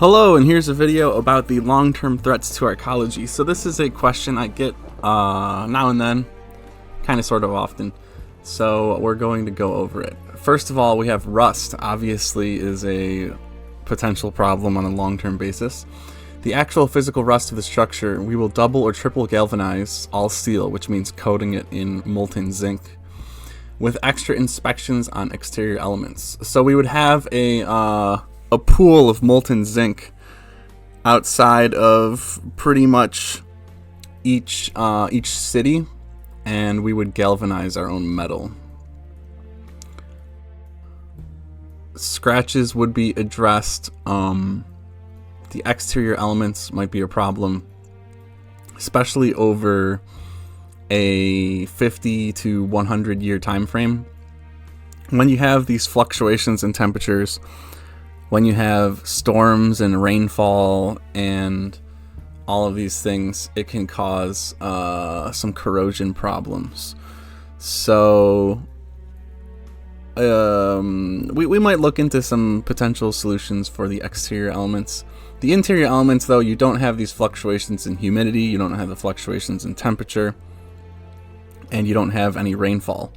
Hello, and here's a video about the long-term threats to Arkology. So this is a question I get now and then, kind of sort of often. So we're going to go over it. First of all, we have rust, obviously is a potential problem on a long-term basis. The actual physical rust of the structure, we will double or triple galvanize all steel, which means coating it in molten zinc, with extra inspections on exterior elements. So we would have a pool of molten zinc outside of pretty much each city, and we would galvanize our own metal. Scratches would be addressed. The exterior elements might be a problem, especially over a 50 to 100 year time frame. When you have these fluctuations in temperatures, when you have storms and rainfall and all of these things, it can cause some corrosion problems. So we might look into some potential solutions for the exterior elements. The interior elements, though, you don't have these fluctuations in humidity, you don't have the fluctuations in temperature, and you don't have any rainfall.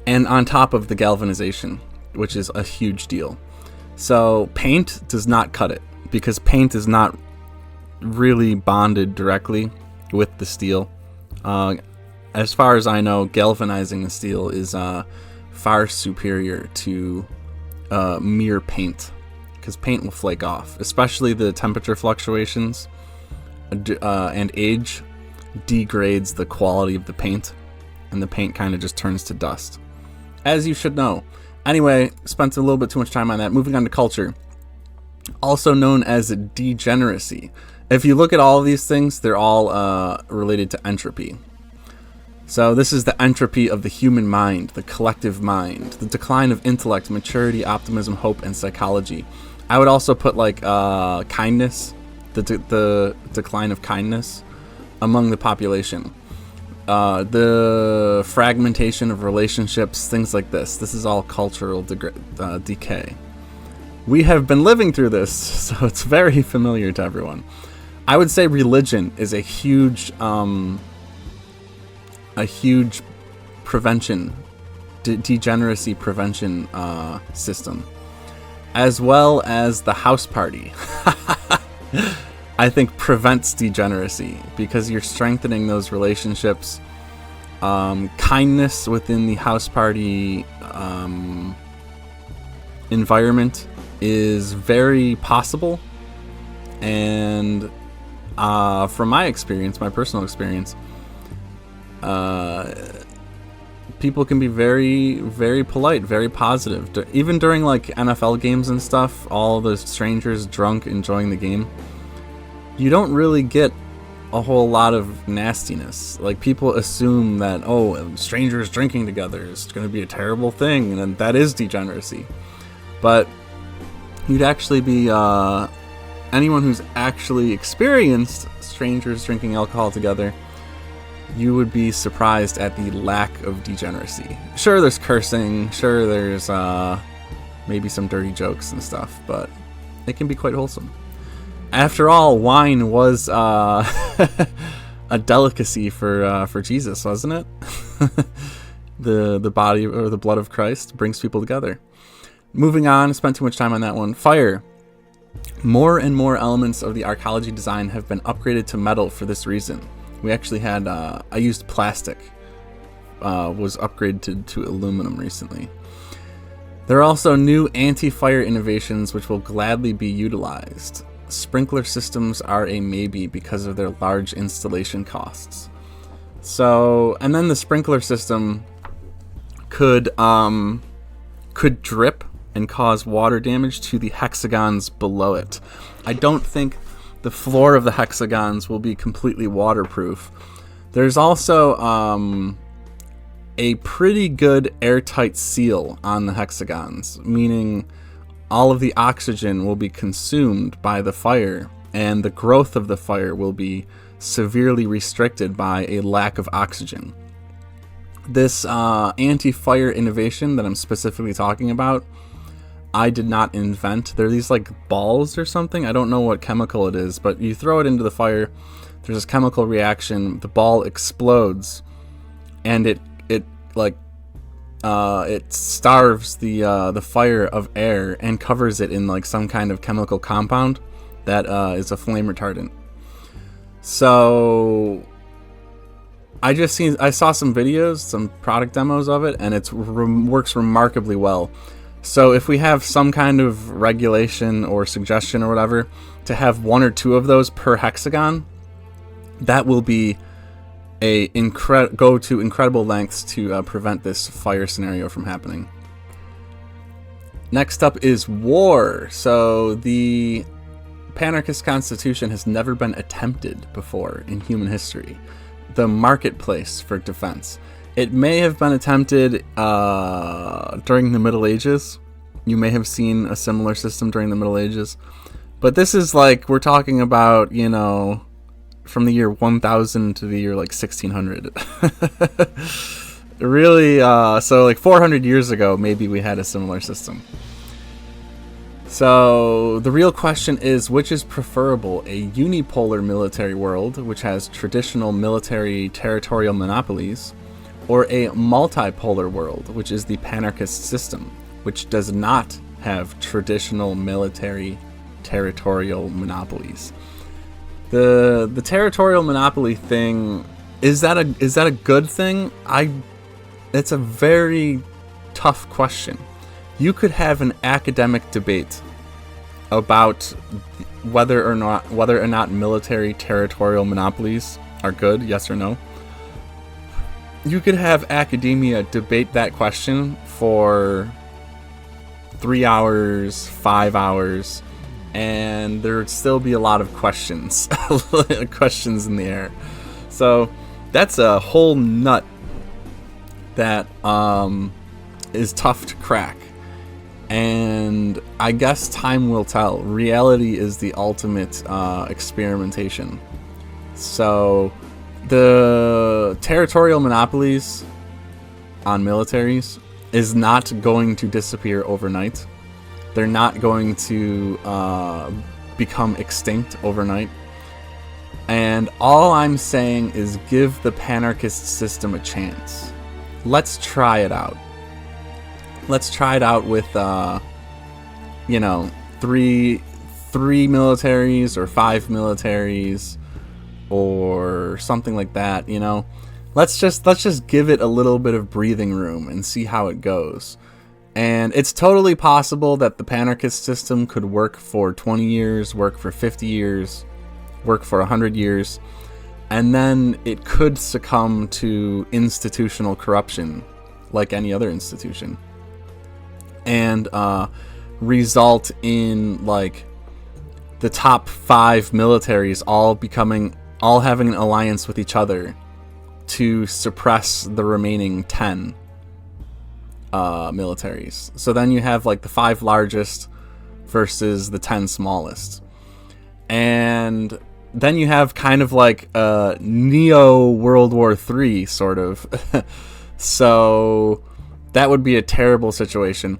And on top of the galvanization, which is a huge deal. So paint does not cut it, because paint is not really bonded directly with the steel. As far as I know, galvanizing the steel is far superior to mere paint, because paint will flake off, especially the temperature fluctuations and age degrades the quality of the paint, and the paint kind of just turns to dust, as you should know. Anyway, spent a little bit too much time on that. Moving on to culture, also known as degeneracy. If you look at all of these things, they're all related to entropy. So this is the entropy of the human mind, the collective mind, the decline of intellect, maturity, optimism, hope, and psychology. I would also put like kindness, the decline of kindness among the population. The fragmentation of relationships, things like this. This is all cultural decay. We have been living through this, so it's very familiar to everyone. I would say religion is a huge prevention, degeneracy prevention system, as well as the house party. I think prevents degeneracy, because you're strengthening those relationships. Kindness within the house party environment is very possible, and from my experience, my personal experience, people can be very, very polite, very positive. Even during like NFL games and stuff, all the strangers drunk enjoying the game, you don't really get a whole lot of nastiness. Like, people assume that, oh, strangers drinking together is going to be a terrible thing, and that is degeneracy. But you'd actually be, anyone who's actually experienced strangers drinking alcohol together, you would be surprised at the lack of degeneracy. Sure, there's cursing, sure, there's maybe some dirty jokes and stuff, but it can be quite wholesome. After all, wine was a delicacy for Jesus, wasn't it? The body or the blood of Christ brings people together. Moving on, spent too much time on that one. Fire. More and more elements of the Arkology design have been upgraded to metal for this reason. We actually had, I used plastic, was upgraded to aluminum recently. There are also new anti-fire innovations which will gladly be utilized. Sprinkler systems are a maybe because of their large installation costs. So, and then the sprinkler system could drip and cause water damage to the hexagons below it. I don't think the floor of the hexagons will be completely waterproof. There's also a pretty good airtight seal on the hexagons, meaning all of the oxygen will be consumed by the fire, and the growth of the fire will be severely restricted by a lack of oxygen. This anti-fire innovation that I'm specifically talking about I did not invent. They're these like balls or something. I don't know what chemical it is, but you throw it into the fire. There's this chemical reaction. The ball explodes, and it starves the fire of air and covers it in like some kind of chemical compound that is a flame retardant. So I saw some videos, some product demos of it, and it works remarkably well. So if we have some kind of regulation or suggestion or whatever to have 1 or 2 of those per hexagon, that will be go to incredible lengths to prevent this fire scenario from happening. Next up is war. So the Panarchist Constitution has never been attempted before in human history. The marketplace for defense. It may have been attempted during the Middle Ages. You may have seen a similar system during the Middle Ages. But this is like, we're talking about, you know, from the year 1000 to the year like 1600. Really, so like 400 years ago, maybe we had a similar system. So the real question is, which is preferable, a unipolar military world, which has traditional military territorial monopolies, or a multipolar world, which is the Panarchist system, which does not have traditional military territorial monopolies? The territorial monopoly thing, is that a good thing? It's a very tough question. You could have an academic debate about whether or not military territorial monopolies are good, yes or no. You could have academia debate that question for 3 hours, 5 hours, and there would still be a lot of questions questions in the air. So that's a whole nut that is tough to crack. And I guess time will tell. Reality is the ultimate experimentation. So the territorial monopolies on militaries is not going to disappear overnight. They're not going to become extinct overnight. And all I'm saying is give the Panarchist system a chance. Let's try it out. Let's try it out with, three militaries or 5 militaries or something like that. You know, let's just give it a little bit of breathing room and see how it goes. And it's totally possible that the Panarchist system could work for 20 years, work for 50 years, work for 100 years, and then it could succumb to institutional corruption like any other institution. And result in like the top 5 militaries all having an alliance with each other to suppress the remaining 10 militaries. So then you have like the 5 largest versus the 10 smallest, and then you have kind of like a neo World War III sort of. So that would be a terrible situation.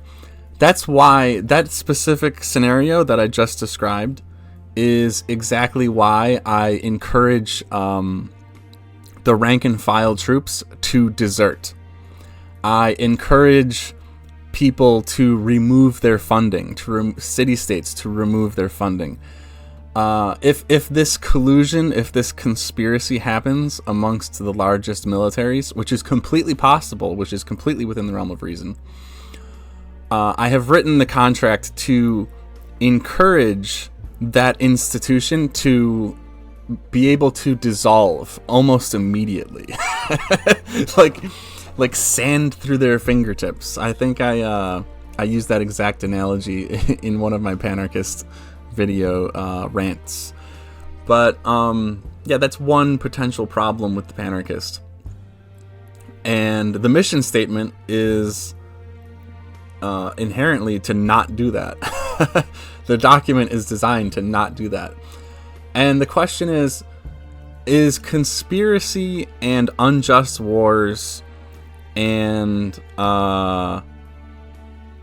That's why that specific scenario that I just described is exactly why I encourage the rank and file troops to desert. I encourage people to remove their funding, city-states to remove their funding. If this collusion, if this conspiracy happens amongst the largest militaries, which is completely possible, which is completely within the realm of reason, I have written the contract to encourage that institution to be able to dissolve almost immediately. like sand through their fingertips. I think I used that exact analogy in one of my Panarchist video rants. But yeah, that's one potential problem with the Panarchist. And the mission statement is inherently to not do that. The document is designed to not do that. And the question is conspiracy and unjust wars and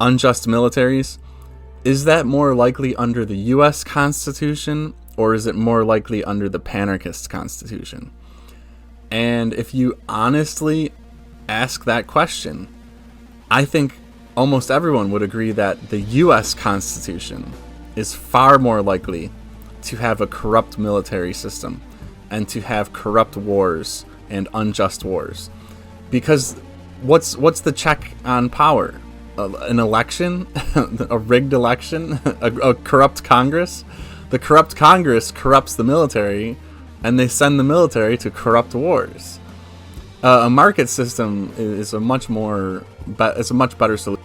unjust militaries, Is that more likely under the U.S. Constitution, or is it more likely under the Panarchist Constitution? And if you honestly ask that question, I think almost everyone would agree that the U.S. Constitution is far more likely to have a corrupt military system and to have corrupt wars and unjust wars. Because what's the check on power? An election? A rigged election? A corrupt Congress? The corrupt Congress corrupts the military, and they send the military to corrupt wars. A market system is a much better solution.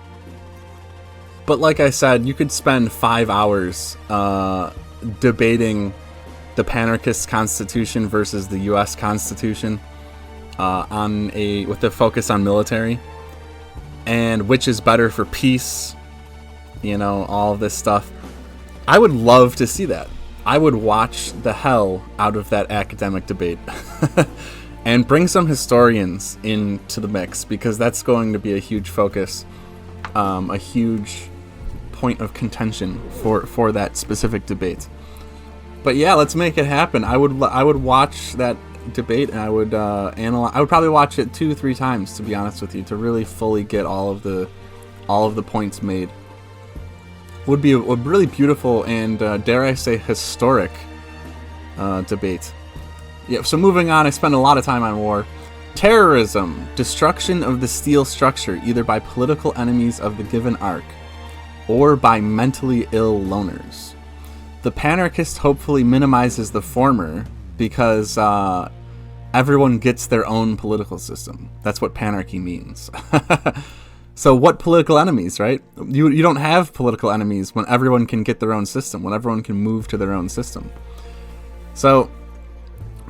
But like I said, you could spend 5 hours debating the Panarchist Constitution versus the U.S. Constitution with the focus on military, and which is better for peace, all of this stuff. I would love to see that. I would watch the hell out of that academic debate and bring some historians into the mix, because that's going to be a huge focus, a huge point of contention for that specific debate. But yeah, let's make it happen. I would watch that debate, and I would analyze. I would probably watch it 2-3 times, to be honest with you, to really fully get all of the points made. Would be a really beautiful and dare I say historic debate. Yeah. So moving on, I spent a lot of time on war. Terrorism, destruction of the steel structure, either by political enemies of the given arc or by mentally ill loners. The Panarchist hopefully minimizes the former, because everyone gets their own political system. That's what panarchy means. So what political enemies, right? You don't have political enemies when everyone can get their own system, when everyone can move to their own system. So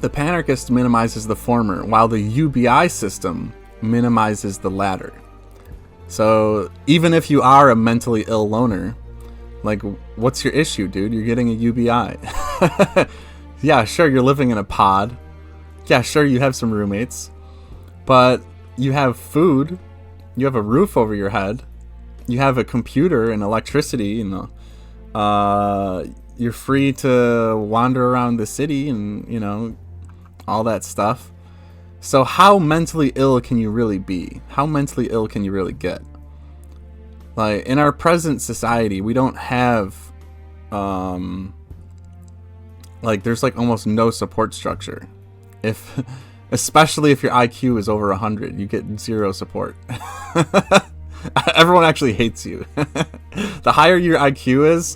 the Panarchist minimizes the former, while the UBI system minimizes the latter. So even if you are a mentally ill loner, like, what's your issue, dude? You're getting a UBI. Yeah, sure, you're living in a pod. Yeah, sure, you have some roommates. But you have food. You have a roof over your head. You have a computer and electricity. And you're free to wander around the city and, all that stuff. So how mentally ill can you really be? How mentally ill can you really get? Like, in our present society, we don't have... there's almost no support structure. Especially if your IQ is over 100, you get zero support. Everyone actually hates you. The higher your IQ is,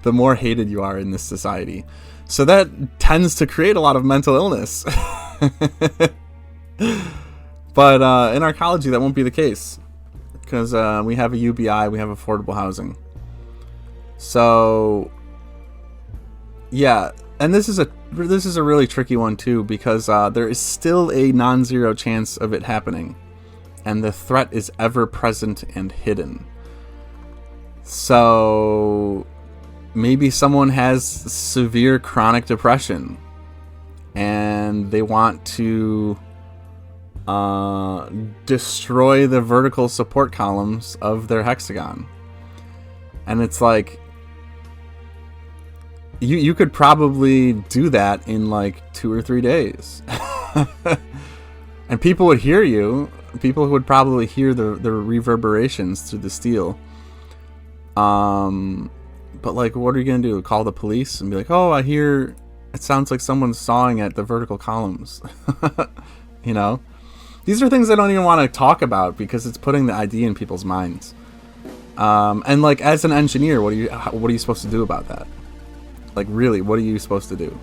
the more hated you are in this society. So that tends to create a lot of mental illness. But in Arkology, that won't be the case, because we have a UBI, we have affordable housing. So yeah. And this is a really tricky one too, because there is still a non-zero chance of it happening, and the threat is ever present and hidden. So maybe someone has severe chronic depression, and they want to destroy the vertical support columns of their hexagon, and it's like, You could probably do that in 2 or 3 days. And people would hear you. People would probably hear the reverberations through the steel. But what are you going to do? Call the police and be like, oh, I hear it sounds like someone's sawing at the vertical columns. These are things I don't even want to talk about, because it's putting the idea in people's minds. And as an engineer, what are you supposed to do about that? Really, what are you supposed to do?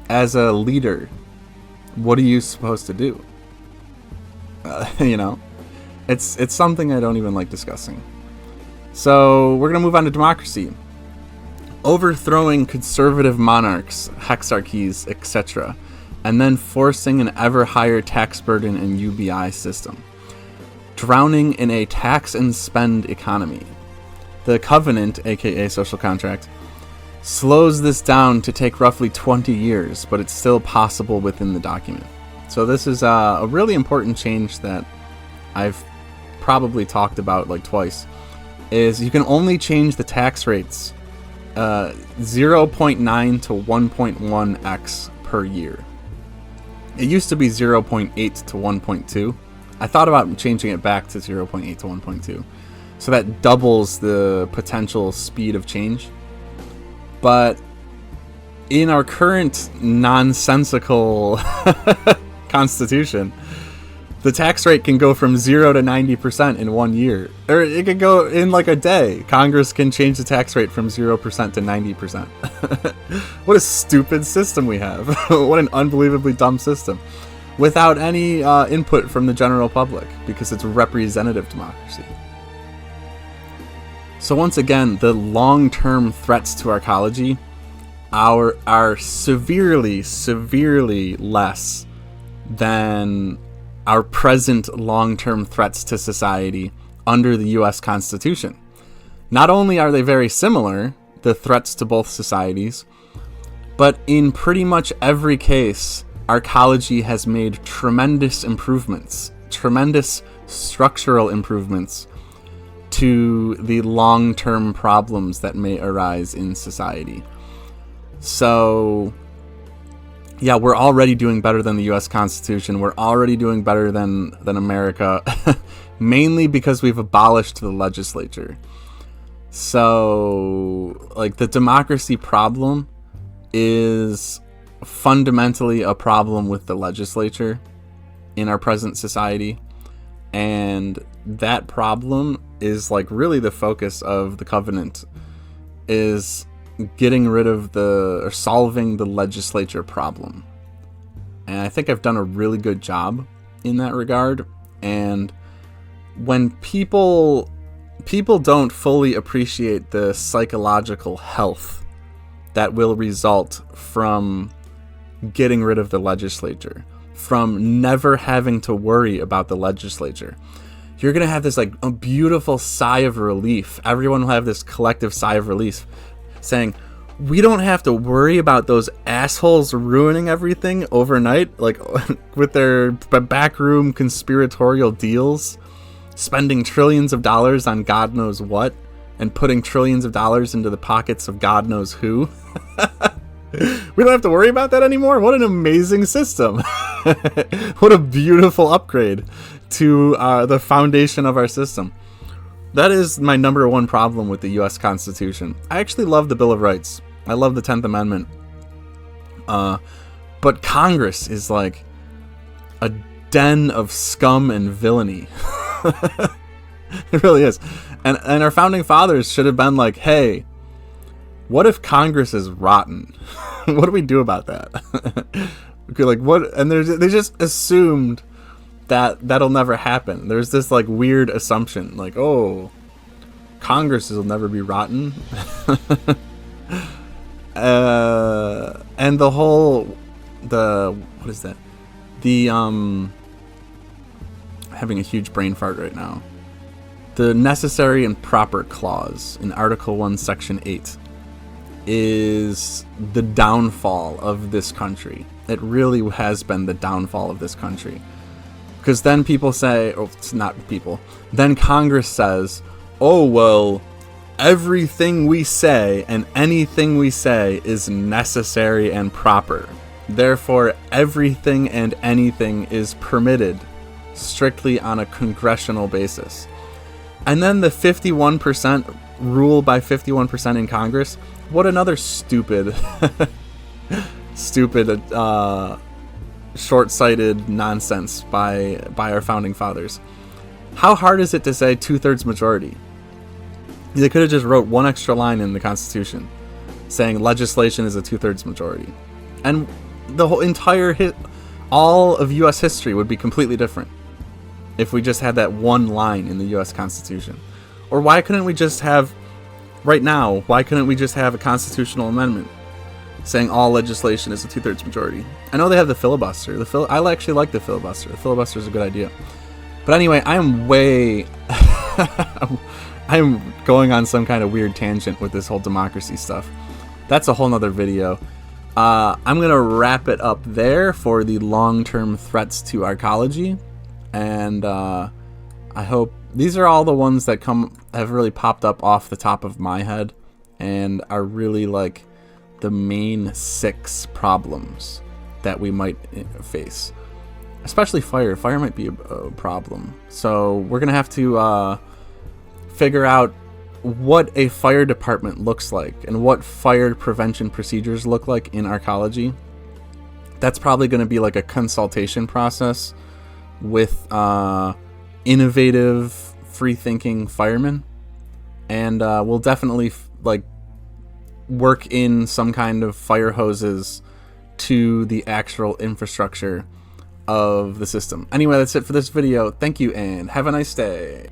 As a leader, what are you supposed to do? It's something I don't even like discussing. So we're going to move on to democracy. Overthrowing conservative monarchs, hexarchies, etc., and then forcing an ever higher tax burden and UBI system. Drowning in a tax and spend economy. The Covenant, aka social contract, slows this down to take roughly 20 years, but it's still possible within the document. So this is a really important change that I've probably talked about twice. is you can only change the tax rates 0.9 to 1.1x per year. It used to be 0.8 to 1.2. I thought about changing it back to 0.8 to 1.2. So that doubles the potential speed of change. But in our current nonsensical constitution, the tax rate can go from 0 to 90% in 1 year. Or it could go in like a day. Congress can change the tax rate from 0% to 90%. What a stupid system we have. What an unbelievably dumb system. Without any input from the general public, because it's representative democracy. So once again, the long-term threats to Arkology are severely, severely less than our present long-term threats to society under the U.S. Constitution. Not only are they very similar, the threats to both societies, but in pretty much every case, Arkology has made tremendous improvements, tremendous structural improvements to the long-term problems that may arise in society. So, yeah, we're already doing better than the U.S. Constitution. We're already doing better than America, mainly because we've abolished the legislature. So, like, the democracy problem is fundamentally a problem with the legislature in our present society. And that problem is, like, really the focus of the Covenant, is getting rid of or solving the legislature problem. And I think I've done a really good job in that regard. And when people don't fully appreciate the psychological health that will result from getting rid of the legislature, from never having to worry about the legislature, you're going to have this, like, a beautiful sigh of relief. Everyone will have this collective sigh of relief saying, we don't have to worry about those assholes ruining everything overnight, like with their backroom conspiratorial deals, spending trillions of dollars on God knows what, and putting trillions of dollars into the pockets of God knows who. We don't have to worry about that anymore. What an amazing system. What a beautiful upgrade to the foundation of our system. That is my number one problem with the U.S. Constitution. I actually love the Bill of Rights. I love the 10th Amendment. But Congress is like a den of scum and villainy. It really is. And our founding fathers should have been like, hey, what if Congress is rotten? What do we do about that? Okay, like, what? And they just assumed that that'll never happen. There's this, like, weird assumption, like, oh, Congress will never be rotten. And what is that? Having a huge brain fart right now. The necessary and proper clause in Article 1, Section 8 is the downfall of this country. It really has been the downfall of this country. Because then people say, oh, it's not people, then Congress says, oh, well, everything we say and anything we say is necessary and proper. Therefore, everything and anything is permitted strictly on a congressional basis. And then the 51% rule by 51% in Congress, what another stupid, short-sighted nonsense by our founding fathers. How hard is it to say 2/3 majority? They could have just wrote one extra line in the Constitution saying legislation is a 2/3 majority. And the whole entire all of U.S. history would be completely different if we just had that one line in the U.S. Constitution. Or why couldn't we just have, right now, why couldn't we just have a constitutional amendment saying all legislation is a 2/3 majority? I know they have the filibuster. I actually like the filibuster. The filibuster is a good idea. But anyway, I am I'm going on some kind of weird tangent with this whole democracy stuff. That's a whole nother video. I'm going to wrap it up there for the long-term threats to Arkology. And I hope these are all the ones that have really popped up off the top of my head and are really like the main 6 problems that we might face. Especially fire. Fire might be a problem. So we're going to have to figure out what a fire department looks like and what fire prevention procedures look like in Arkology. That's probably going to be like a consultation process with innovative, free-thinking firemen. And we'll definitely like work in some kind of fire hoses to the actual infrastructure of the system. Anyway, that's it for this video. Thank you and have a nice day.